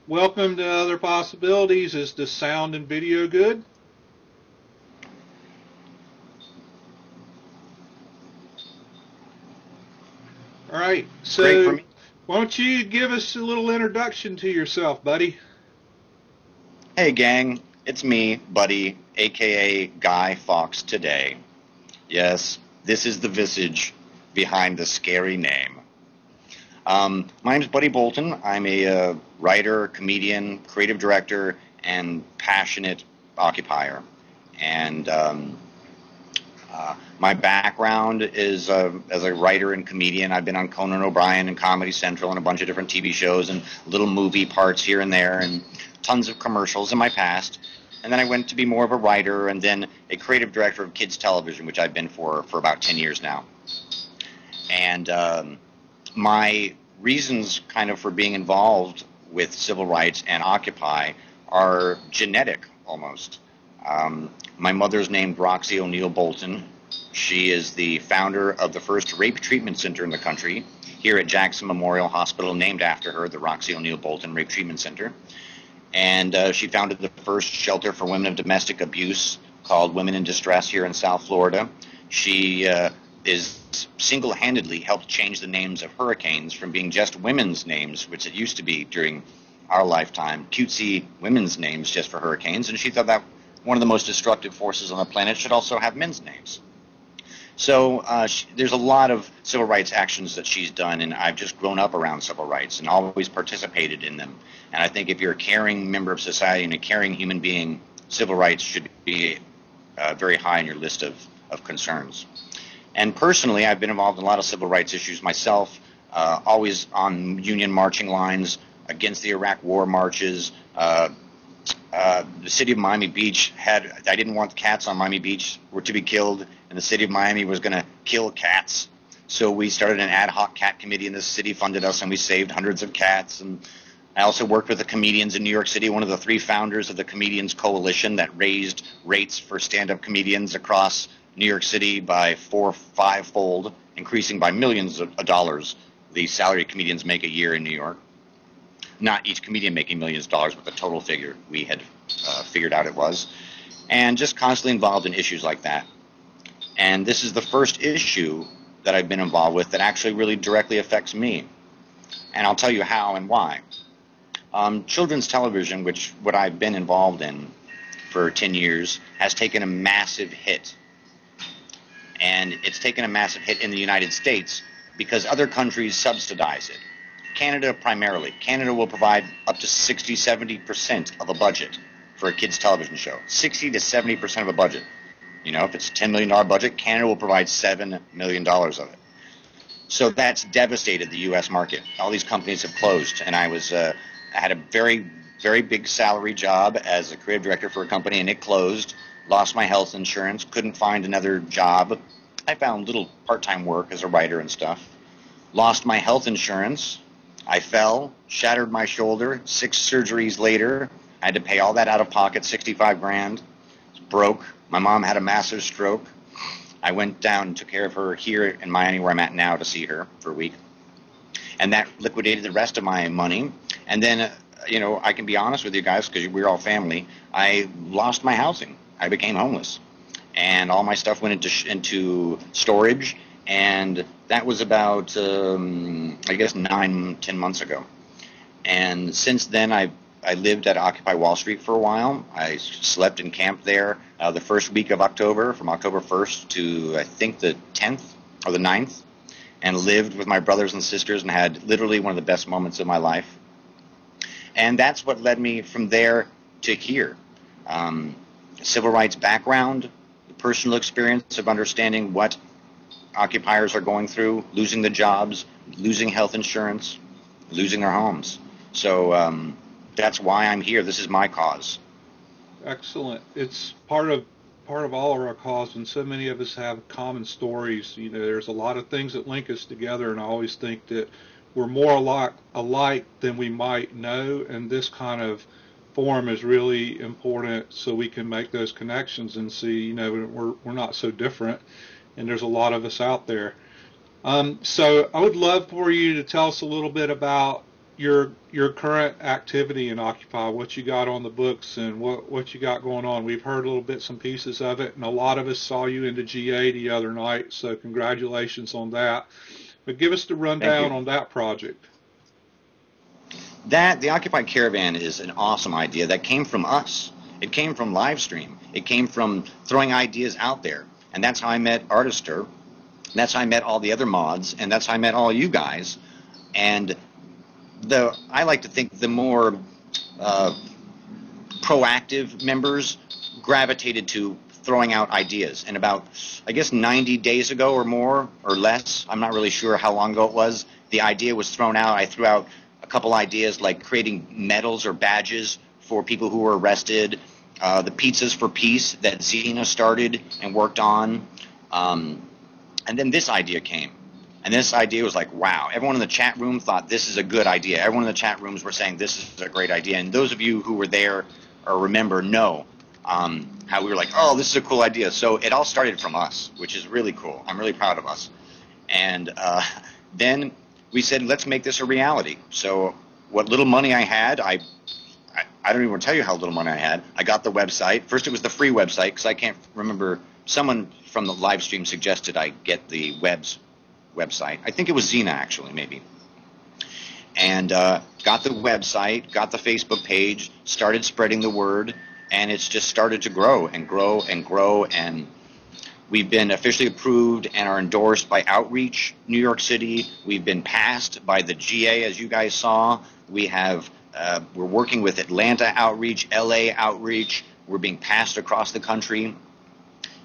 Welcome to Other Possibilities. Is the sound and video good? All right, Great for so me. why don't you give us a little introduction to yourself, buddy? Hey, gang, it's me, Buddy, aka Guy Fawkes today. Yes, this is the visage behind the scary name. My name's Buddy Bolton. I'm a writer, comedian, creative director, and passionate occupier. And my background is as a writer and comedian. I've been on Conan O'Brien and Comedy Central and a bunch of different TV shows and little movie parts here and there and tons of commercials in my past. And then I went to be more of a writer and then a creative director of kids television, which I've been for about 10 years now. And my reasons kind of for being involved with civil rights and Occupy are genetic almost. My mother's named Roxy O'Neill Bolton. She is the founder of the first rape treatment center in the country here at Jackson Memorial Hospital, named after her, the Roxy O'Neill Bolton Rape Treatment Center. And she founded the first shelter for women of domestic abuse called Women in Distress here in South Florida. She is single-handedly helped change the names of hurricanes from being just women's names, which it used to be during our lifetime, cutesy women's names just for hurricanes, and she thought that one of the most destructive forces on the planet should also have men's names. So there's a lot of civil rights actions that she's done, and I've just grown up around civil rights and always participated in them. And I think if you're a caring member of society and a caring human being, civil rights should be very high on your list of concerns. And personally, I've been involved in a lot of civil rights issues myself, always on union marching lines, against the Iraq War marches. The city of Miami Beach I didn't want cats on Miami Beach were to be killed, and the city of Miami was going to kill cats. So we started an ad hoc cat committee, and the city funded us, and we saved hundreds of cats. And I also worked with the comedians in New York City, one of the three founders of the Comedians Coalition that raised rates for stand-up comedians across New York City by 4 or 5-fold, increasing by millions of dollars the salary comedians make a year in New York. Not each comedian making millions of dollars, but the total figure we had figured out it was. And just constantly involved in issues like that. And this is the first issue that I've been involved with that actually really directly affects me. And I'll tell you how and why. Children's television, what I've been involved in for 10 years, has taken a massive hit. And it's taken a massive hit in the United States because other countries subsidize it. Canada primarily. Canada will provide up to 60-70% of a budget for a kids' television show. 60 to 70% of a budget. You know, if it's a $10 million budget, Canada will provide $7 million of it. So that's devastated the U.S. market. All these companies have closed, and I had a very, very big salary job as a creative director for a company, and it closed. Lost my health insurance, couldn't find another job. I found little part-time work as a writer and stuff. Lost my health insurance. I fell, shattered my shoulder, 6 surgeries later. I had to pay all that out of pocket, 65 grand. Broke. My mom had a massive stroke. I went down and took care of her here in Miami, where I'm at now, to see her for a week. And that liquidated the rest of my money. And then, I can be honest with you guys, because we're all family, I lost my housing. I became homeless. And all my stuff went into storage. And that was about, 9-10 months ago. And since then, I lived at Occupy Wall Street for a while. I slept and camped there the first week of October, from October 1st to, I think, the 10th or the 9th, and lived with my brothers and sisters and had literally one of the best moments of my life. And that's what led me from there to here. Civil rights background, the personal experience of understanding what occupiers are going through, losing the jobs, losing health insurance, losing their homes. So that's why I'm here. This is my cause. Excellent. It's part of all of our cause, and so many of us have common stories. There's a lot of things that link us together, and I always think that we're more alike than we might know, and this kind of forum is really important so we can make those connections and see, we're not so different, and there's a lot of us out there. So I would love for you to tell us a little bit about your current activity in Occupy, what you got on the books, and what you got going on. We've heard little bits and pieces of it, and a lot of us saw you in the GA the other night, so congratulations on that. But give us the rundown on that project. The Occupy Caravan is an awesome idea that came from us. It came from Livestream. It came from throwing ideas out there. And that's how I met Artister. That's how I met all the other mods. And that's how I met all you guys. And I like to think the more proactive members gravitated to throwing out ideas. And about, I guess, 90 days ago or more or less, I'm not really sure how long ago it was, the idea was thrown out. I threw out a couple ideas like creating medals or badges for people who were arrested, the Pizzas for Peace that Xena started and worked on, and then this idea came. And this idea was like, wow, everyone in the chat room thought this is a good idea. Everyone in the chat rooms were saying this is a great idea. And those of you who were there or remember know how we were like, oh, this is a cool idea. So it all started from us, which is really cool. I'm really proud of us. And then we said, let's make this a reality. So what little money I had, I don't even want to tell you how little money I had. I got the website. First it was the free website because I can't remember. Someone from the live stream suggested I get the website. I think it was Xena actually, maybe. And got the website, got the Facebook page, started spreading the word, and it's just started to grow and grow and grow. And we've been officially approved and are endorsed by Outreach, New York City. We've been passed by the GA, as you guys saw. We have, we're working with Atlanta Outreach, LA Outreach. We're being passed across the country.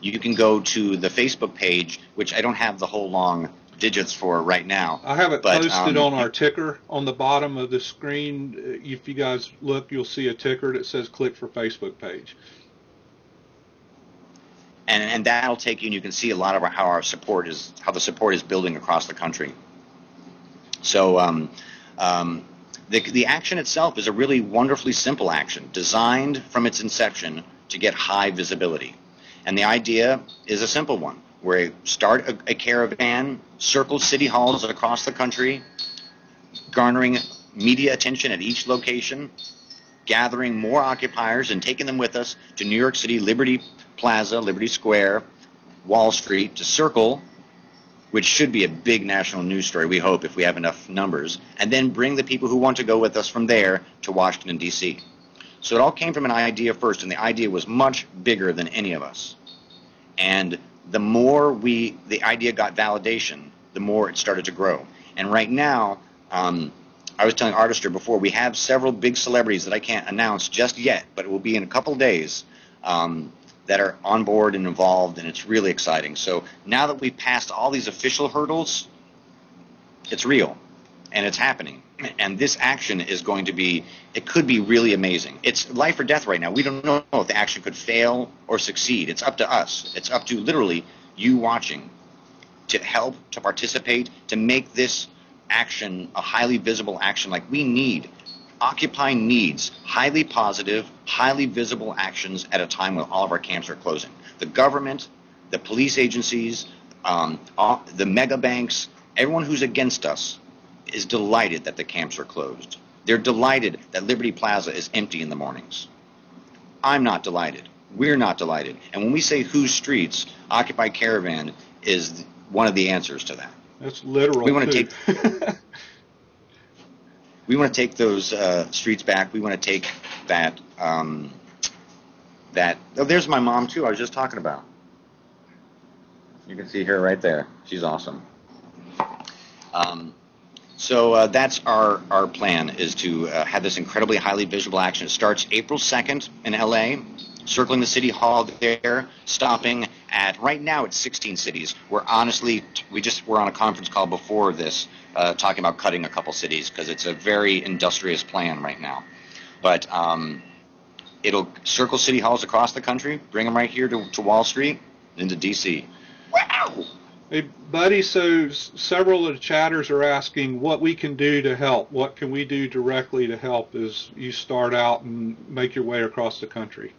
You can go to the Facebook page, which I don't have the whole long digits for right now. I have it posted on our ticker on the bottom of the screen. If you guys look, you'll see a ticker that says click for Facebook page. And that'll take you, and you can see a lot of how the support is building across the country. So the action itself is a really wonderfully simple action, designed from its inception to get high visibility. And the idea is a simple one, where you start a caravan, circle city halls across the country, garnering media attention at each location, gathering more occupiers and taking them with us to New York City, Liberty Plaza, Liberty Square, Wall Street, to circle, which should be a big national news story, we hope, if we have enough numbers, and then bring the people who want to go with us from there to Washington, D.C. So it all came from an idea first, and the idea was much bigger than any of us. And the more the idea got validation, the more it started to grow. And right now, I was telling Artister before, we have several big celebrities that I can't announce just yet, but it will be in a couple days, that are on board and involved, and it's really exciting. So now that we've passed all these official hurdles, it's real, and it's happening. And this action is going to be, it could be really amazing. It's life or death right now. We don't know if the action could fail or succeed. It's up to us. It's up to literally you watching to help, to participate, to make this action a highly visible action like we need. Occupy needs highly positive, highly visible actions at a time when all of our camps are closing. The government, the police agencies, the mega banks, everyone who's against us is delighted that the camps are closed. They're delighted that Liberty Plaza is empty in the mornings. I'm not delighted. We're not delighted. And when we say whose streets, Occupy Caravan is one of the answers to that. That's literal. We want to take we want to take those streets back. We want to take that oh, there's my mom too. I was just talking about. You can see her right there. She's awesome. So that's our plan, is to have this incredibly highly visible action. It starts April 2nd in LA, circling the city hall there, stopping at, right now it's 16 cities. We're honestly, we're on a conference call before this, talking about cutting a couple cities because it's a very industrious plan right now. But it'll circle city halls across the country, bring them right here to Wall Street, into D.C. Wow! Hey, Buddy, so several of the chatters are asking what we can do to help. What can we do directly to help as you start out and make your way across the country?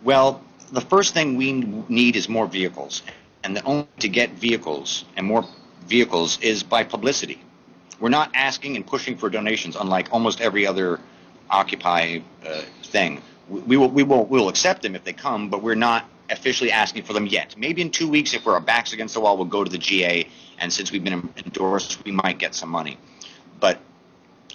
Well, the first thing we need is more vehicles. And the only way to get vehicles and more vehicles is by publicity. We're not asking and pushing for donations, unlike almost every other Occupy thing. We'll accept them if they come, but we're not officially asking for them yet. Maybe in 2 weeks, if our back's against the wall, we'll go to the GA, and since we've been endorsed, we might get some money. But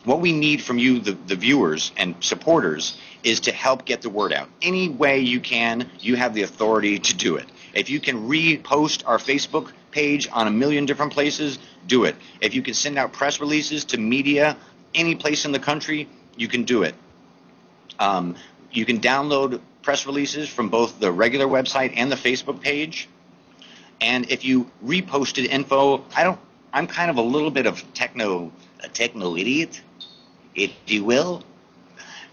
what we need from you, the viewers and supporters, is to help get the word out. Any way you can, you have the authority to do it. If you can repost our Facebook page on a million different places, do it. If you can send out press releases to media any place in the country, you can do it. You can download press releases from both the regular website and the Facebook page. And if you reposted info, I'm kind of a little bit of a techno idiot, if you will.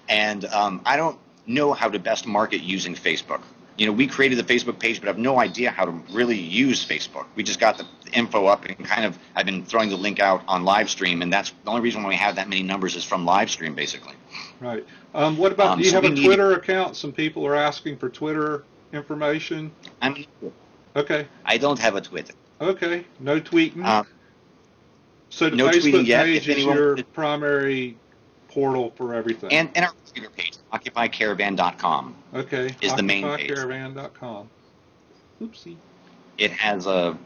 And I don't know how to best market using Facebook. You know, we created the Facebook page, but I have no idea how to really use Facebook. We just got the info up and I've been throwing the link out on live stream, and that's the only reason why we have that many numbers is from live stream, basically. Right. What about, do you have a Twitter account? Some people are asking for Twitter information. Okay. I don't have a Twitter. Okay. No tweeting? So the no Facebook yet. page is your primary portal for everything. And our regular page, OccupyCaravan.com. Okay. Is the main page. OccupyCaravan.com. Oopsie. It has the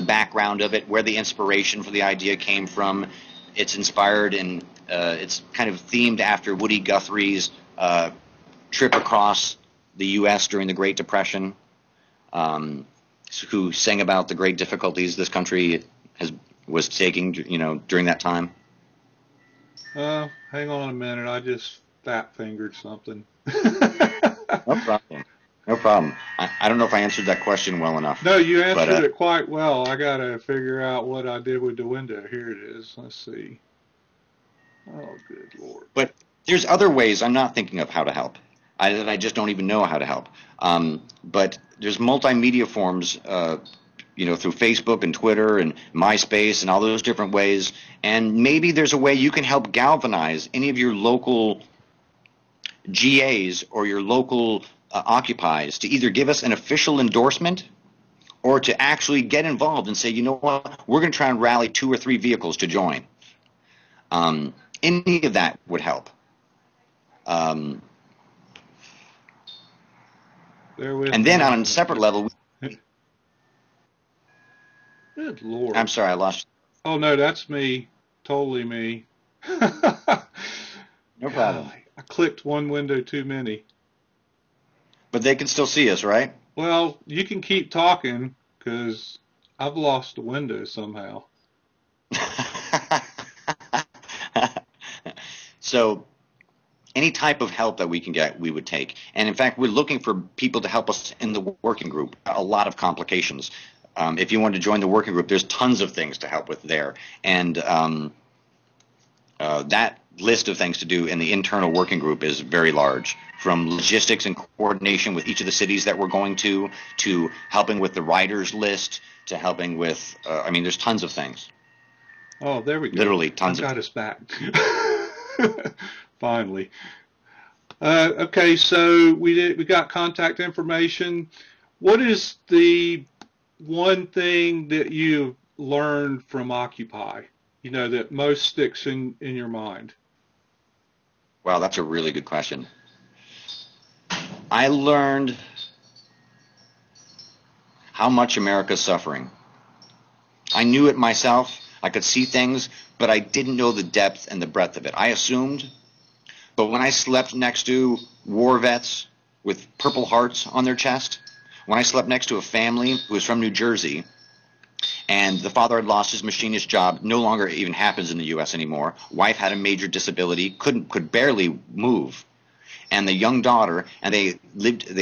background of it, where the inspiration for the idea came from. It's inspired and it's kind of themed after Woody Guthrie's trip across the U.S. during the Great Depression, who sang about the great difficulties this country was taking, during that time. Hang on a minute. I just fat-fingered something. No problem. No problem. I don't know if I answered that question well enough. No, you answered it quite well. I got to figure out what I did with the window. Here it is. Let's see. Oh, good Lord. But there's other ways I'm not thinking of how to help. I just don't even know how to help. But there's multimedia forms, through Facebook and Twitter and MySpace and all those different ways. And maybe there's a way you can help galvanize any of your local GAs or your local Occupies to either give us an official endorsement or to actually get involved and say, you know what, we're going to try and rally 2 or 3 vehicles to join. Any of that would help. And then on a separate level, good Lord. I'm sorry, I lost. Oh, no, that's me. Totally me. No problem. I clicked one window too many. But they can still see us, right? Well, you can keep talking because I've lost the window somehow. So any type of help that we can get, we would take. And in fact, we're looking for people to help us in the working group. A lot of complications. If you want to join the working group, there's tons of things to help with there. And that list of things to do in the internal working group is very large, from logistics and coordination with each of the cities that we're going to helping with the riders list, to helping with, there's tons of things. Oh, there we go. Literally tons of got us back. Finally. Okay, so we got contact information. What is the one thing that you've learned from Occupy, that most sticks in your mind? Wow, that's a really good question. I learned how much America's suffering. I knew it myself. I could see things, but I didn't know the depth and the breadth of it. I assumed, but when I slept next to war vets with Purple Hearts on their chest, when I slept next to a family who was from New Jersey, and the father had lost his machinist job, no longer even happens in the U.S. anymore. Wife had a major disability, could barely move. And the young daughter, and they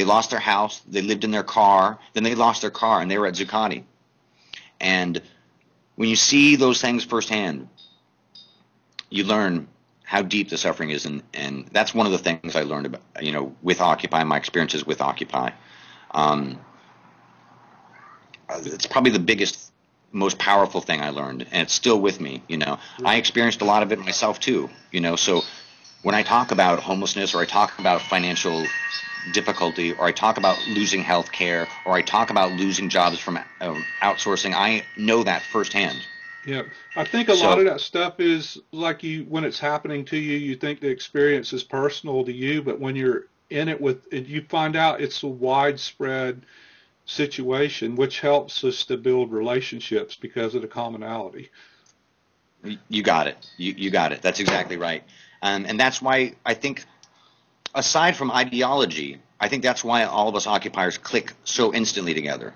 lost their house, they lived in their car, then they lost their car, and they were at Zuccotti. And when you see those things firsthand, you learn how deep the suffering is, and that's one of the things I learned about, with Occupy, my experiences with Occupy. It's probably the biggest, most powerful thing I learned, and it's still with me. I experienced a lot of it myself too. So when I talk about homelessness, or I talk about financial difficulty, or I talk about losing health care, or I talk about losing jobs from outsourcing, I know that firsthand. Yeah, I think a lot So of that stuff is like when it's happening to you, you think the experience is personal to you, but when you're in it with it, you find out it's a widespread situation, which helps us to build relationships because of the commonality. you got it. You got it. That's exactly right. And that's why I think, aside from ideology, I think that's why all of us occupiers click so instantly together,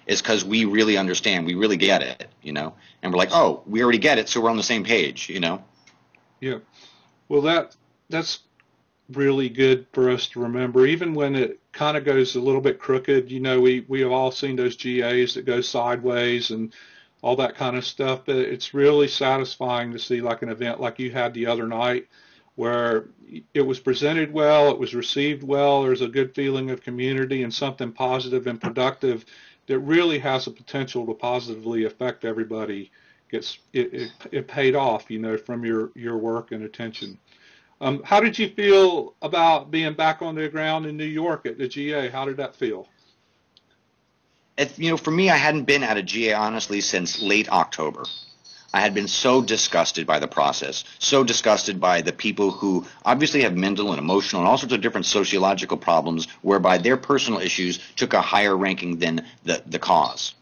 is because we really understand, we really get it, and we're like, oh, we already get it, so we're on the same page. Yeah. Well, that's really good for us to remember, even when it kind of goes a little bit crooked. We have all seen those GAs that go sideways and all that kind of stuff. But it's really satisfying to see like an event like you had the other night, where it was presented well, it was received well, there's a good feeling of community and something positive and productive that really has the potential to positively affect everybody. It paid off, from your work and attention. How did you feel about being back on the ground in New York at the GA? How did that feel? For me, I hadn't been at a GA, honestly, since late October. I had been so disgusted by the process, so disgusted by the people who obviously have mental and emotional and all sorts of different sociological problems, whereby their personal issues took a higher ranking than the cause.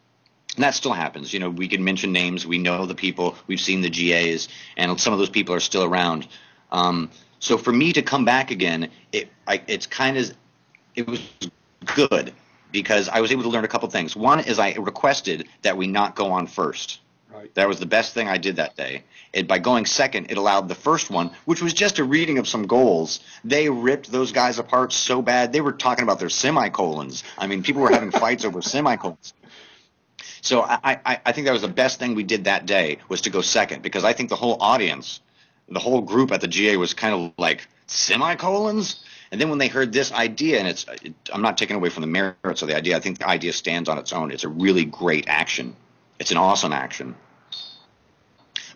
And that still happens. We can mention names. We know the people. We've seen the GAs, and some of those people are still around. So for me to come back again, it was good, because I was able to learn a couple things. One is I requested that we not go on first. Right. That was the best thing I did that day. By going second, it allowed the first one, which was just a reading of some goals. They ripped those guys apart so bad. They were talking about their semicolons. I mean, people were having fights over semicolons. So I think that was the best thing we did that day, was to go second, because I think the whole audience, the whole group at the GA was kind of like, semicolons? And then when they heard this idea, and I'm not taking away from the merits of the idea. I think the idea stands on its own. It's a really great action. It's an awesome action.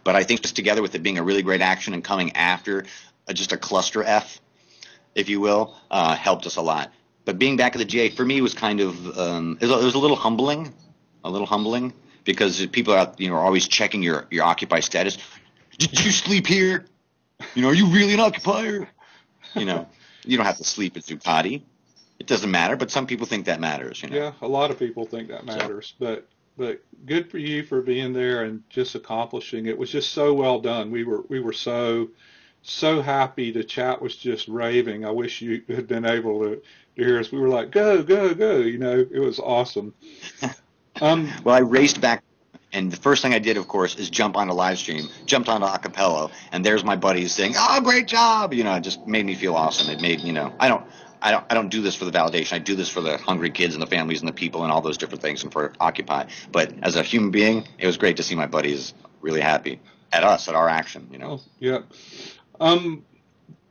But I think just together with it being a really great action and coming after just a cluster F, if you will, helped us a lot. But being back at the GA for me was kind of it was a little humbling, because people are always checking your Occupy status. Did you sleep here? Are you really an occupier? You don't have to sleep at Zuccotti. It doesn't matter, but some people think that matters. Yeah, a lot of people think that matters, but good for you for being there and just accomplishing it. It was just so well done. We were so happy. The chat was just raving. I wish you had been able to hear us. We were like, go, go, go. It was awesome. Well, I raced back, and the first thing I did, of course, is jump on a live stream, jumped onto Acapella, and there's my buddies saying, "Oh, great job!" It just made me feel awesome. It made I don't do this for the validation. I do this for the hungry kids and the families and the people and all those different things, and for Occupy. But as a human being, it was great to see my buddies really happy at us, at our action. Oh, yeah.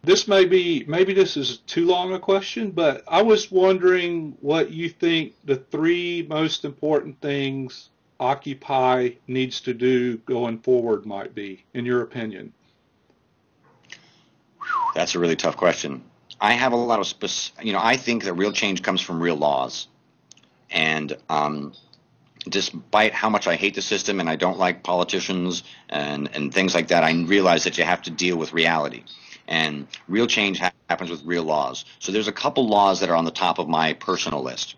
Maybe this is too long a question, but I was wondering what you think the 3 most important things Occupy needs to do going forward might be, in your opinion. That's a really tough question. I have a lot of I think that real change comes from real laws, and despite how much I hate the system and I don't like politicians and things like that, I realize that you have to deal with reality, and real change happens with real laws. So there's a couple laws that are on the top of my personal list.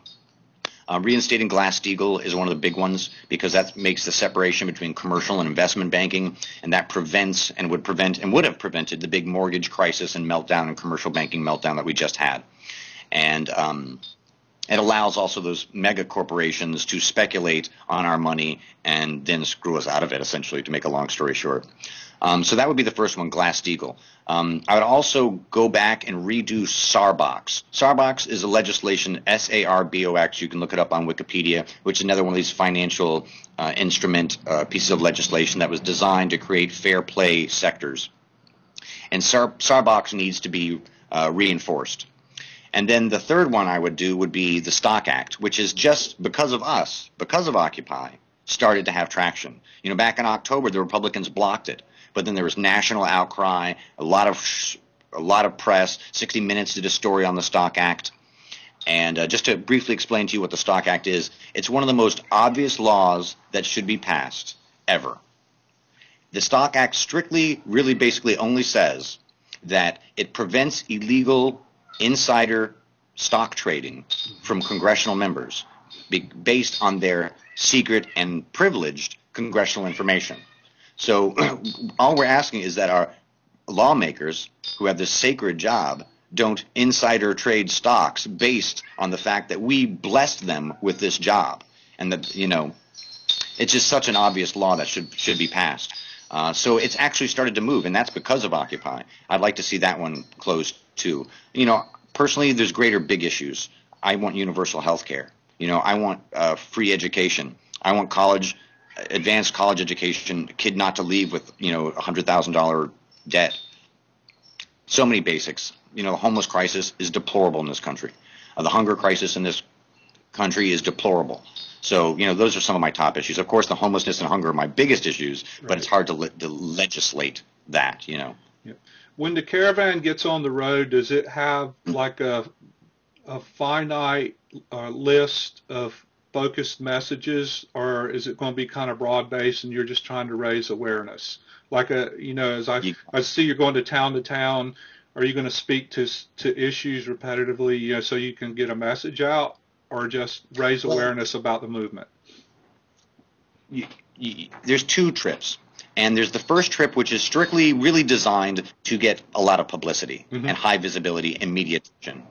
Reinstating Glass-Steagall is one of the big ones, because that makes the separation between commercial and investment banking, and that prevents and would have prevented the big mortgage crisis and meltdown and commercial banking meltdown that we just had. And it allows also those mega corporations to speculate on our money and then screw us out of it, essentially, to make a long story short. So that would be the first one, Glass-Steagall. I would also go back and redo SARBOX. SARBOX is a legislation, SARBOX. You can look it up on Wikipedia, which is another one of these financial instrument pieces of legislation that was designed to create fair play sectors. And SARBOX needs to be reinforced. And then the third one I would do would be the Stock Act, which is just because of us, because of Occupy, started to have traction. Back in October, the Republicans blocked it. But then there was national outcry, a lot of press. 60 Minutes did a story on the Stock Act. And just to briefly explain to you what the Stock Act is, it's one of the most obvious laws that should be passed ever. The Stock Act strictly, really basically only says that it prevents illegal insider stock trading from congressional members based on their secret and privileged congressional information. So all we're asking is that our lawmakers who have this sacred job don't insider trade stocks based on the fact that we blessed them with this job. And that, you know, it's just such an obvious law that should be passed. So it's actually started to move, and that's because of Occupy. I'd like to see that one closed too. You know, personally, there's greater big issues. I want universal health care. You know, I want free education. I want advanced college education, a kid not to leave with, you know, $100,000 debt. So many basics. You know, the homeless crisis is deplorable in this country. The hunger crisis in this country is deplorable. So, you know, those are some of my top issues. Of course, the homelessness and hunger are my biggest issues, right. But it's hard to legislate that, you know. Yep. When the Caravan gets on the road, does it have like a finite list of focused messages, or is it going to be kind of broad-based and you're just trying to raise awareness? Like, you know, as I see you're going to town, are you going to speak to issues repetitively, you know, so you can get a message out, or just raise awareness about the movement? There's two trips. And there's the first trip, which is strictly really designed to get a lot of publicity and high visibility and media attention.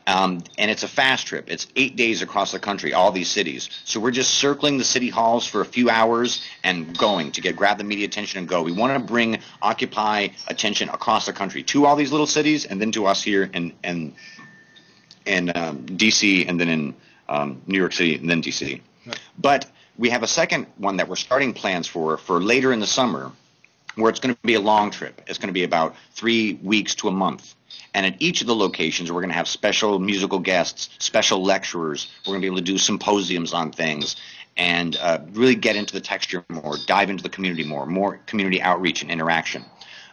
And it's a fast trip. It's 8 days across the country, all these cities. So we're just circling the city halls for a few hours and going to grab the media attention and go. We want to bring Occupy attention across the country to all these little cities, and then to us here in D.C. and then in New York City and then D.C. Right. But we have a second one that we're starting plans for later in the summer, where it's going to be a long trip. It's going to be about 3 weeks to a month. And at each of the locations, we're going to have special musical guests, special lecturers. We're going to be able to do symposiums on things and really get into the texture more, dive into the community more community outreach and interaction.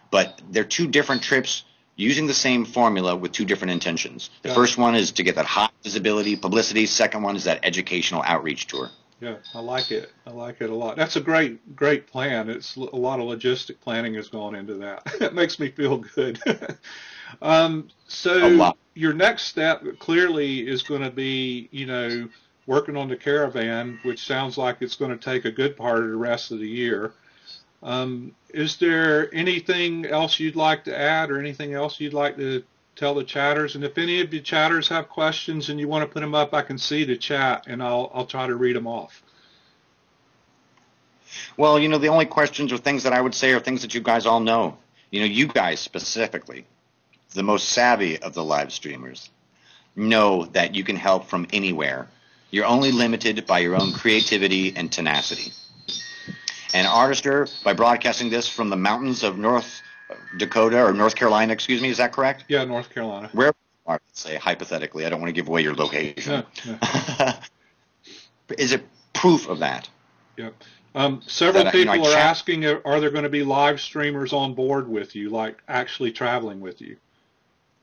But they're two different trips using the same formula with two different intentions. The first one is to get that hot visibility, publicity. Second one is that educational outreach tour. Yeah, I like it. I like it a lot. That's a great plan. It's a lot of logistic planning has gone into that. It makes me feel good. So your next step clearly is going to be, you know, working on the Caravan, which sounds like it's going to take a good part of the rest of the year. Is there anything else you'd like to add, or anything else you'd like to tell the chatters? And if any of the chatters have questions and you want to put them up, I can see the chat and I'll try to read them off. Well, you know, the only questions or things that I would say are things that you guys all know. You know, you guys specifically, the most savvy of the live streamers, know that you can help from anywhere. You're only limited by your own creativity and tenacity. And Artister, by broadcasting this from the mountains of North Dakota, or North Carolina, excuse me, is that correct? Yeah, North Carolina. Where you are, say, hypothetically, I don't want to give away your location. No. Is it proof of that? Yep. Several people are asking, are there going to be live streamers on board with you, like actually traveling with you?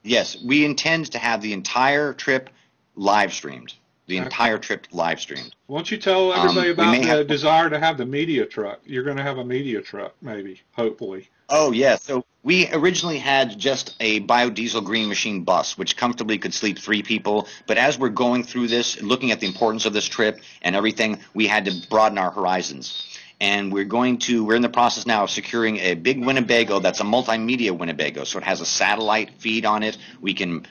Yes, we intend to have the entire trip live streamed. The entire trip live streamed. Why don't you tell everybody about the desire to have the media truck? You're going to have a media truck, maybe, hopefully. Oh, yeah. So we originally had just a biodiesel green machine bus, which comfortably could sleep 3 people. But as we're going through this, looking at the importance of this trip and everything, we had to broaden our horizons. And we're in the process now of securing a big Winnebago that's a multimedia Winnebago. So it has a satellite feed on it. We can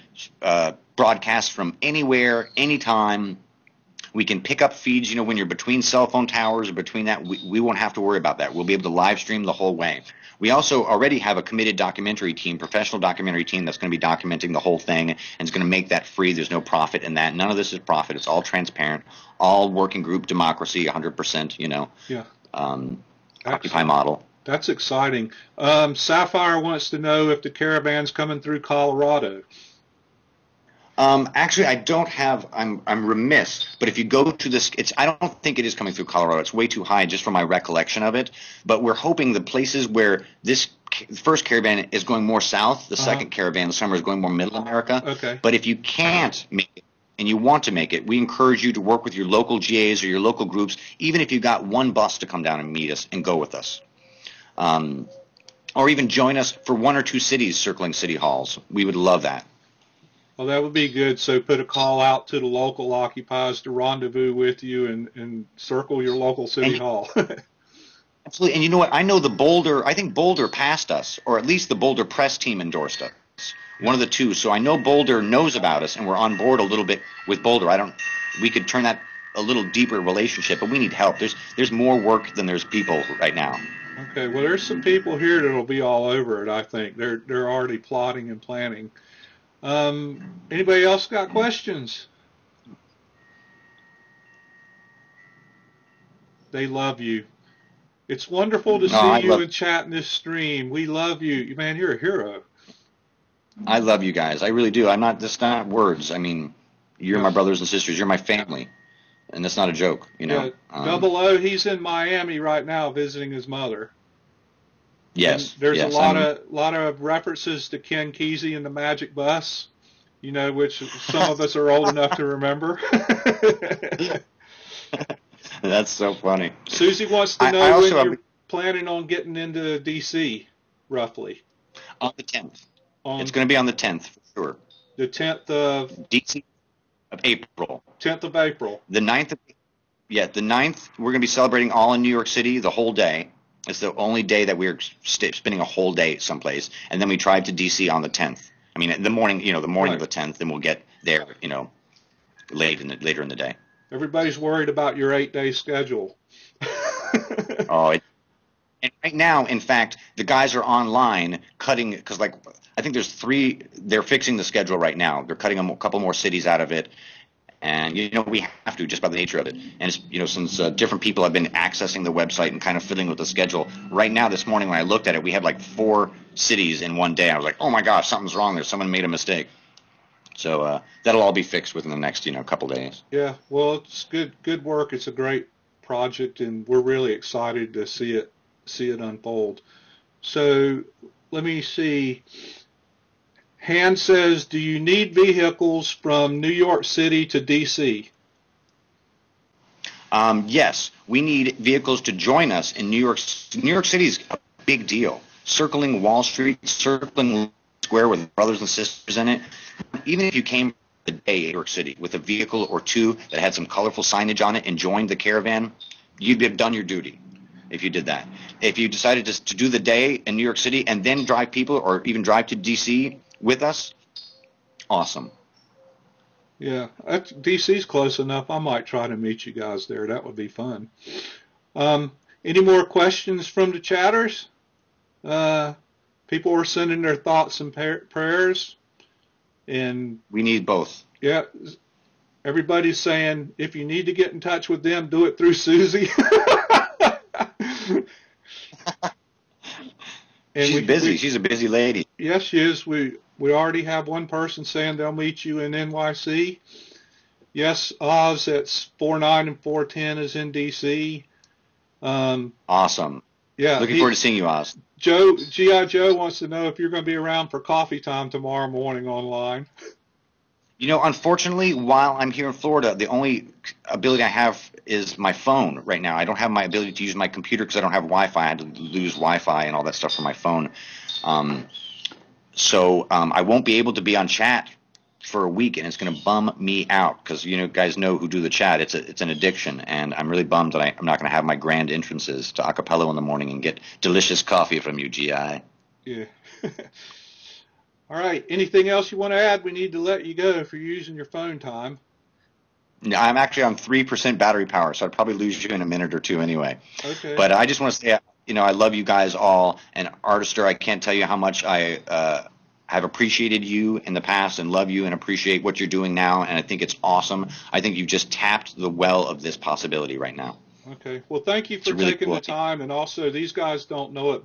broadcast from anywhere, anytime. We can pick up feeds, you know, when you're between cell phone towers or between that. We won't have to worry about that. We'll be able to live stream the whole way. We also already have a committed documentary team, professional documentary team, that's going to be documenting the whole thing, and it's going to make that free. There's no profit in that. None of this is profit. It's all transparent, all working group democracy, 100%, you know. Yeah. Occupy model. That's exciting. Sapphire wants to know if the Caravan's coming through Colorado. Actually, I don't have. I'm remiss. But if you go to this, I don't think it is coming through Colorado. It's way too high just from my recollection of it. But we're hoping the places where this first Caravan is going more south, the second Caravan this summer is going more middle America. Okay. But if you can't make it and you want to make it, we encourage you to work with your local GAs or your local groups, even if you got one bus to come down and meet us and go with us. or even join us for 1 or 2 cities circling city halls. We would love that. Well, that would be good. So put a call out to the local occupiers to rendezvous with you and circle your local city hall. Absolutely. And you know what? I know I think Boulder passed us, or at least the Boulder press team endorsed us. One of the two. So I know Boulder knows about us, and we're on board a little bit with Boulder. We could turn that a little deeper relationship, but we need help. There's more work than there's people right now. Okay. Well, there's some people here that'll be all over it, I think. They're already plotting and planning. Anybody else got questions? They love you. It's wonderful to see you and chat in this stream. We love you. Man, you're a hero. I love you guys. I really do. That's not words. I mean, you're my brothers and sisters. You're my family. And that's not a joke, you know. Yeah. Double O, he's in Miami right now visiting his mother. Yes. And there's a lot of references to Ken Kesey and the Magic Bus, you know, which some of us are old enough to remember. That's so funny. Susie wants to know when you're planning on getting into D.C., roughly. On the 10th. It's going to be on the 10th, for sure. The 10th of... D.C. of April. 10th of April. The 9th, the 9th, we're going to be celebrating all in New York City the whole day. It's the only day that we're spending a whole day someplace. And then we drive to D.C. on the 10th. I mean, the morning of the 10th, then we'll get there, you know, later in the day. Everybody's worried about your 8-day schedule. And right now, in fact, the guys are online cutting, because I think there's 3, they're fixing the schedule right now. They're cutting a couple more cities out of it. And, you know, we have to just by the nature of it. And, it's, you know, since different people have been accessing the website and kind of fiddling with the schedule, right now this morning when I looked at it, we had like 4 cities in one day. I was like, oh my gosh, something's wrong there. Someone made a mistake. So that'll all be fixed within the next, you know, couple days. Yeah, well, it's good work. It's a great project, and we're really excited to see it unfold. So let me see. Han says, do you need vehicles from New York City to D.C.? Yes, we need vehicles to join us in New York. New York City is a big deal. Circling Wall Street, circling Square with brothers and sisters in it. Even if you came the day in New York City with a vehicle or 2 that had some colorful signage on it and joined the caravan, you'd have done your duty if you did that. If you decided to do the day in New York City and then drive people or even drive to D.C. with us, awesome. Yeah, D.C.'s close enough. I might try to meet you guys there. That would be fun. Any more questions from the chatters? People were sending their thoughts and prayers. And we need both. Yeah, everybody's saying if you need to get in touch with them, do it through Susie. She's busy. She's a busy lady. Yes, she is. We already have one person saying they'll meet you in NYC. Yes, Oz at 49 and 410 is in D.C. Awesome. Yeah, looking forward to seeing you, Oz. G.I. Joe wants to know if you're going to be around for coffee time tomorrow morning online. You know, unfortunately, while I'm here in Florida, the only ability I have is my phone right now. I don't have my ability to use my computer because I don't have Wi-Fi. I had to lose Wi-Fi and all that stuff from my phone. So I won't be able to be on chat for a week, and it's going to bum me out because, you know, guys know who do the chat. It's an addiction, and I'm really bummed that I'm not going to have my grand entrances to Acapello in the morning and get delicious coffee from you, G.I. Yeah. All right. Anything else you want to add? We need to let you go if you're using your phone time. No, I'm actually on 3% battery power, so I'd probably lose you in a minute or two anyway. Okay. But I just want to say, you know, I love you guys all, and Artister, I can't tell you how much I have appreciated you in the past and love you and appreciate what you're doing now, and I think it's awesome. I think you've just tapped the well of this possibility right now. Okay. Well, thank you for taking the time, and also these guys don't know it,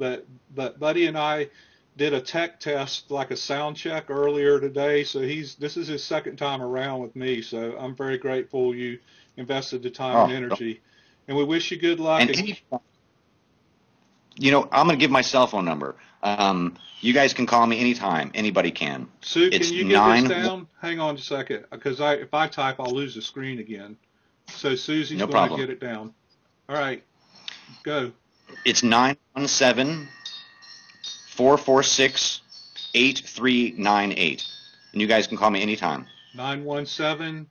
but Buddy and I did a tech test, like a sound check earlier today, so this is his second time around with me, so I'm very grateful you invested the time and energy, and we wish you good luck. And you know, I'm going to give my cell phone number. You guys can call me anytime. Anybody can. Sue, can you get this down? Hang on a second, because if I type, I'll lose the screen again. So Susie's going to get it down. All right, go. It's 917-446-8398. And you guys can call me anytime. 917-446.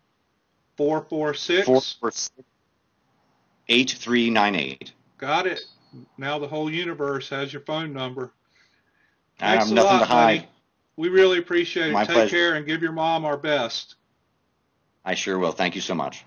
446-8398. Got it. Now the whole universe has your phone number. I have Thanks a nothing lot, to hide. buddy. We really appreciate it. My Take pleasure. care and give your mom our best. I sure will. Thank you so much.